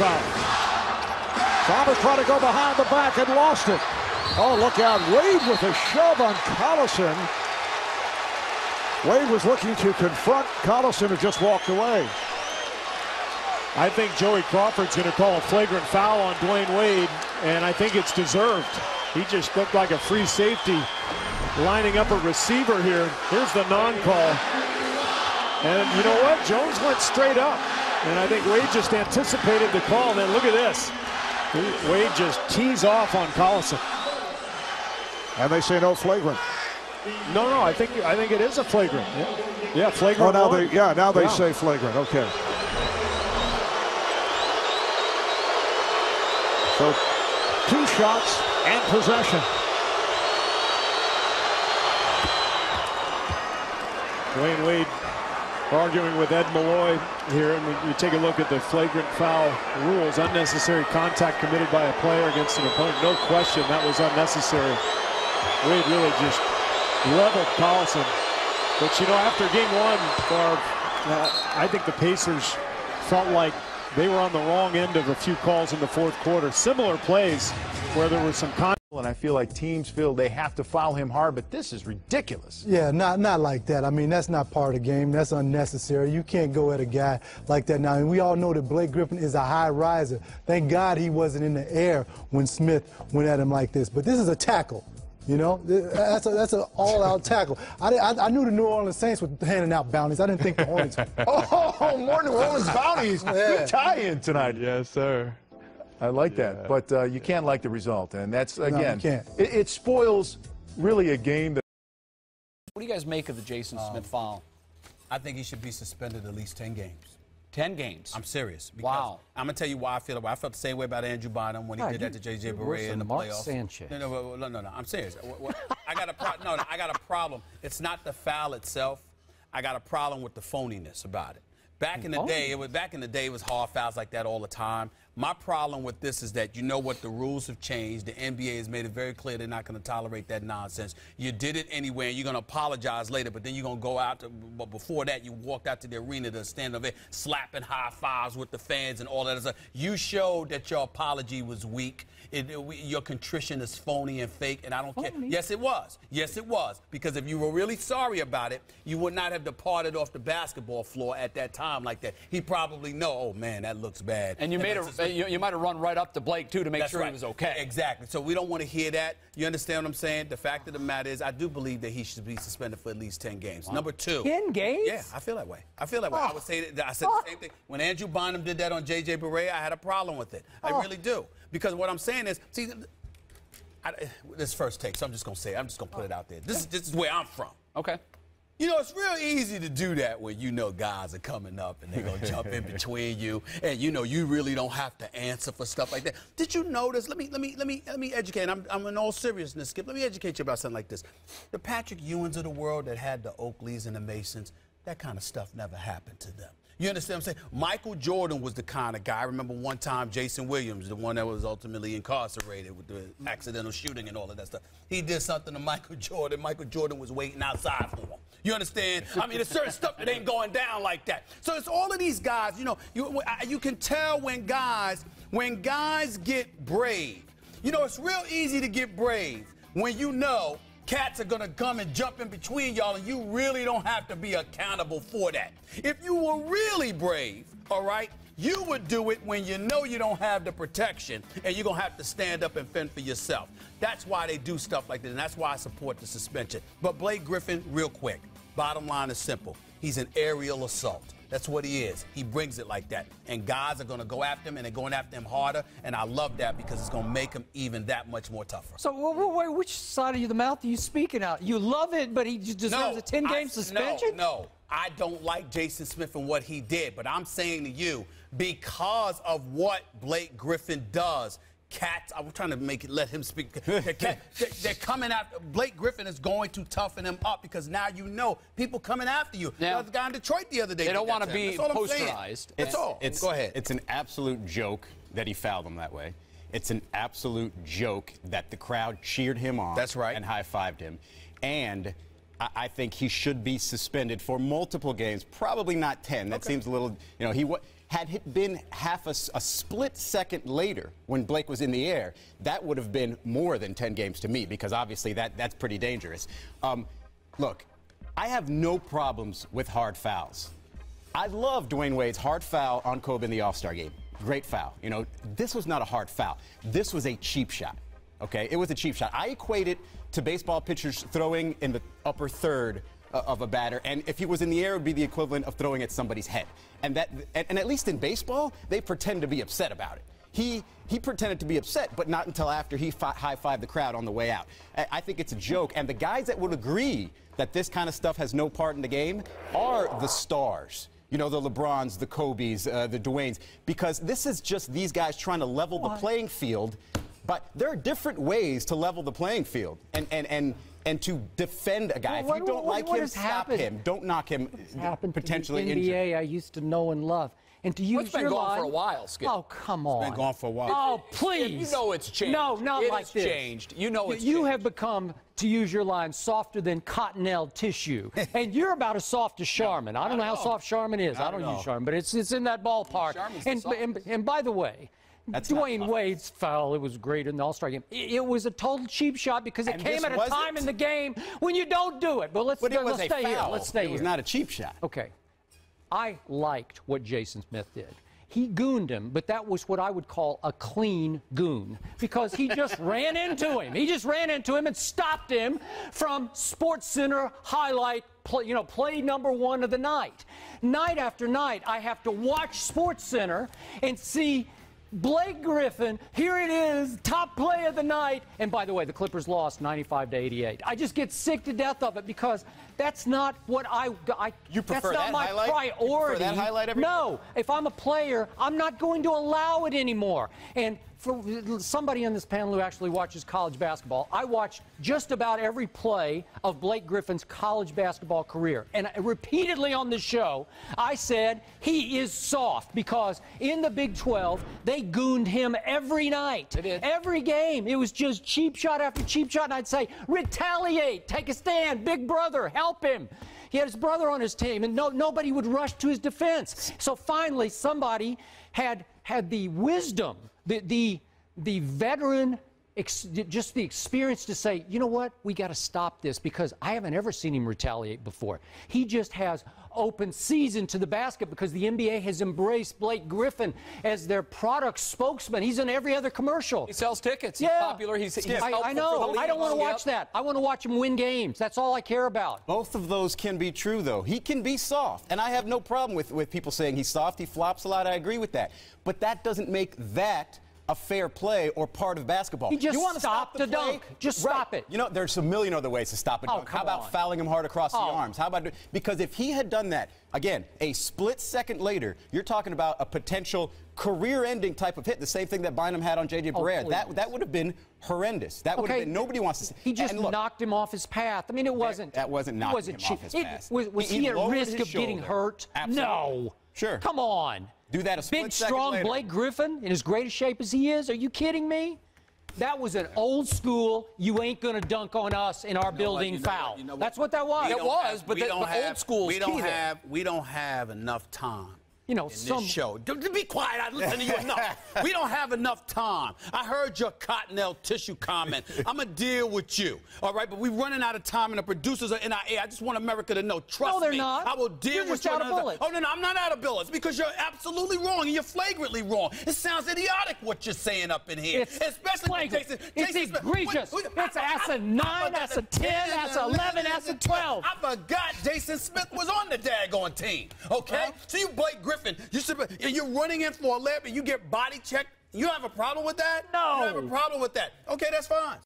foul. Thomas tried to go behind the back and lost it. Oh, look out. Wade with a shove on Collison. Wade was looking to confront Collison, who just walked away. I think Joey Crawford's going to call a flagrant foul on Dwyane Wade, and I think it's deserved. He just looked like a free safety lining up a receiver here. Here's the non-call. And you know what? Jones went straight up. And I think Wade just anticipated the call. And then look at this. Wade just tees off on Collison. And they say no flagrant. No, I think it is a flagrant. Yeah, flagrant. Oh, now they say flagrant. Okay. So 2 shots and possession. Dwyane Wade arguing with Ed Malloy here, and when you take a look at the flagrant foul rules, unnecessary contact committed by a player against an opponent, no question that was unnecessary. Wade really just leveled Collison. But you know, after game 1, I think the Pacers felt like they were on the wrong end of a few calls in the 4th quarter. Similar plays where there was some contact. And I feel like teams feel they have to foul him hard, but this is ridiculous. Yeah, not like that. I mean, that's not part of the game. That's unnecessary. You can't go at a guy like that now. And we all know that Blake Griffin is a high riser. Thank God he wasn't in the air when Smith went at him like this. But this is a tackle. You know, that's an all-out tackle. I knew the New Orleans Saints were handing out bounties. I didn't think the Hornets. Oh, more New Orleans bounties. Yeah. Good tie-in tonight. Yes, sir. I like that, but you can't like the result, and that's, again, no, you can't. It spoils really a game. What do you guys make of the Jason Smith foul? I think he should be suspended at least 10 games. 10 games? I'm serious. Wow. I'm going to tell you why I feel about it. I felt the same way about Andrew Bynum when he did that to J.J. Barea in the playoffs. Sanchez. No. I'm serious. I got a problem. It's not the foul itself. I got a problem with the phoniness about it. Back in the day, it was hard fouls like that all the time. My problem with this is that you know what, the rules have changed. The NBA has made it very clear they're not going to tolerate that nonsense. You did it anyway, and you're going to apologize later, but then you're going to go out, but before that, you walked out to the arena to stand over there slapping high fives with the fans and all that stuff. You showed that your apology was weak. Your contrition is phony and fake, and I don't care. Yes, it was. Yes, it was. Because if you were really sorry about it, you would not have departed off the basketball floor at that time like that. He probably know, oh, man, that looks bad. And you might have run right up to Blake, too, to make sure he was okay. Exactly. So we don't want to hear that. You understand what I'm saying? The fact of the matter is I do believe that he should be suspended for at least 10 games. Wow. Number 2. 10 games? Yeah, I feel that way. I feel that way. I would say that. I said the same thing. When Andrew Bynum did that on J.J. Barea, I had a problem with it. I really do. Because what I'm saying is, see, this first take, so I'm just going to say it. I'm just going to put it out there. This is where I'm from. Okay. You know, it's real easy to do that when you know guys are coming up and they're going to jump in between you, and you know you really don't have to answer for stuff like that. Did you notice? Let me educate. I'm in all seriousness, Skip. Let me educate you about something like this. The Patrick Ewings of the world that had the Oakleys and the Masons, that kind of stuff never happened to them. You understand what I'm saying? Michael Jordan was the kind of guy. I remember one time Jason Williams, the one that was ultimately incarcerated with the accidental shooting and all of that stuff. He did something to Michael Jordan. Michael Jordan was waiting outside for him. You understand? I mean, there's certain stuff that ain't going down like that. So it's all of these guys, you know, you can tell when guys get brave. You know, it's real easy to get brave when you know cats are going to come and jump in between y'all, and you really don't have to be accountable for that. If you were really brave, all right, you would do it when you know you don't have the protection, and you're going to have to stand up and fend for yourself. That's why they do stuff like this, and that's why I support the suspension. But Blake Griffin, real quick, bottom line is simple. He's an aerial assault. That's what he is. He brings it like that. And guys are going to go after him, and they're going after him harder. And I love that because it's going to make him even that much more tougher. So which side of the mouth are you speaking out? You love it, but he just deserves a 10-game suspension? No. I don't like Jason Smith and what he did. But I'm saying to you, because of what Blake Griffin does, cats, I'm trying to let him speak. They're coming after. Blake Griffin is going to toughen him up because now you know people coming after you. There was a guy in Detroit the other day. They don't want to be posterized. That's all. Go ahead. It's an absolute joke that he fouled him that way. It's an absolute joke that the crowd cheered him on. That's right. And high-fived him. And I think he should be suspended for multiple games, probably not 10. That seems a little, you know, Had it been half a split second later when Blake was in the air, that would have been more than 10 games to me, because obviously that's pretty dangerous. Look, I have no problems with hard fouls. I love Dwyane Wade's hard foul on Kobe in the All-Star game. Great foul. You know, this was not a hard foul. This was a cheap shot. Okay, it was a cheap shot. I equate it to baseball pitchers throwing in the upper third of a batter, and if he was in the air, it would be the equivalent of throwing at somebody's head. And at least in baseball, they pretend to be upset about it. He pretended to be upset, but not until after he high-fived the crowd on the way out. I think it's a joke, and the guys that would agree that this kind of stuff has no part in the game are the stars. You know, the LeBrons, the Kobes, the Dwyanes, because this is just these guys trying to level the playing field. But there are different ways to level the playing field and to defend a guy. If you don't like him, stop him. Don't knock him potentially injured. NBA I used to know and love. And to use it's been gone for a while, Skip. Oh, come on. It's been gone for a while. Oh, please. You know it's changed. No, not like this. It has changed. You know it's You changed. have become, to use your line, softer than cottonelle tissue. And you're about as soft as Charmin. I don't know how soft Charmin is. I don't use Charmin, but it's in that ballpark. And by the way, Dwyane Wade's foul, it was great in the All-Star game. It was a total cheap shot because it came at a time in the game when you don't do it. But let's stay here. Let's stay here. It was not a cheap shot. Okay. I liked what Jason Smith did. He gooned him, but that was what I would call a clean goon because he just ran into him. He just ran into him and stopped him from SportsCenter highlight play number 1 of the night. Night after night, I have to watch SportsCenter and see Blake Griffin, here it is, top play of the night. And by the way, the Clippers lost 95-88. I just get sick to death of it because that's not what You prefer that's not my priority. You prefer that highlight every No, if I'm a player, I'm not going to allow it anymore. And for somebody on this panel who actually watches college basketball, I watched just about every play of Blake Griffin's college basketball career. And repeatedly on the show, I said he is soft because in the Big 12, they gooned him every night. They did. Every game. It was just cheap shot after cheap shot. And I'd say, retaliate, take a stand, big brother, help him. He had his brother on his team, and nobody would rush to his defense. So finally, somebody had the wisdom, the veteran, just the experience to say, you know what, we got to stop this because I haven't ever seen him retaliate before. He just has open season to the basket because the NBA has embraced Blake Griffin as their product spokesman. He's in every other commercial. He sells tickets. Yeah. He's popular. He's I know. I don't want to watch that. I want to watch him win games. That's all I care about. Both of those can be true, though. He can be soft, and I have no problem with people saying he's soft. He flops a lot. I agree with that. But that doesn't make that a fair play or part of basketball. He just you want to stop the dunk. Just stop it. You know, there's a million other ways to stop a dunk. How about fouling him hard across the arms? How about because if he had done that, again, a split second later, you're talking about a potential career-ending type of hit, the same thing that Bynum had on J.J. Barea. That would have been horrendous. That would have been, nobody wants to see. He just knocked him off his path. I mean, it wasn't. That wasn't knocking him off his path. Was he at risk of getting hurt? Absolutely. No. Sure. Come on. Do that a split Big, second strong later. Blake Griffin in as great a shape as he is? Are you kidding me? That was an old school, you ain't going to dunk on us in our building foul. That's what that was. It was, but the old school is key there. We don't have enough time. You know, in this show. Be quiet. I listen to you enough. We don't have enough time. I heard your cottonelle tissue comment. I'm going to deal with you. All right? But we're running out of time, and the producers are in our ear. I just want America to know. Trust me. No, they're not. I will deal with you. You're just out of bullets. Oh, no, I'm not out of bullets because you're absolutely wrong, and you're flagrantly wrong. It sounds idiotic what you're saying up in here. Especially Jason. It's egregious. It's asinine, that's a 10, that's a 11, that's a 12. I forgot Jason Smith was on the daggone team. Okay? So you Blake Griffin. You're running in for a lap and you get body checked. You have a problem with that? No. You have a problem with that? Okay, that's fine.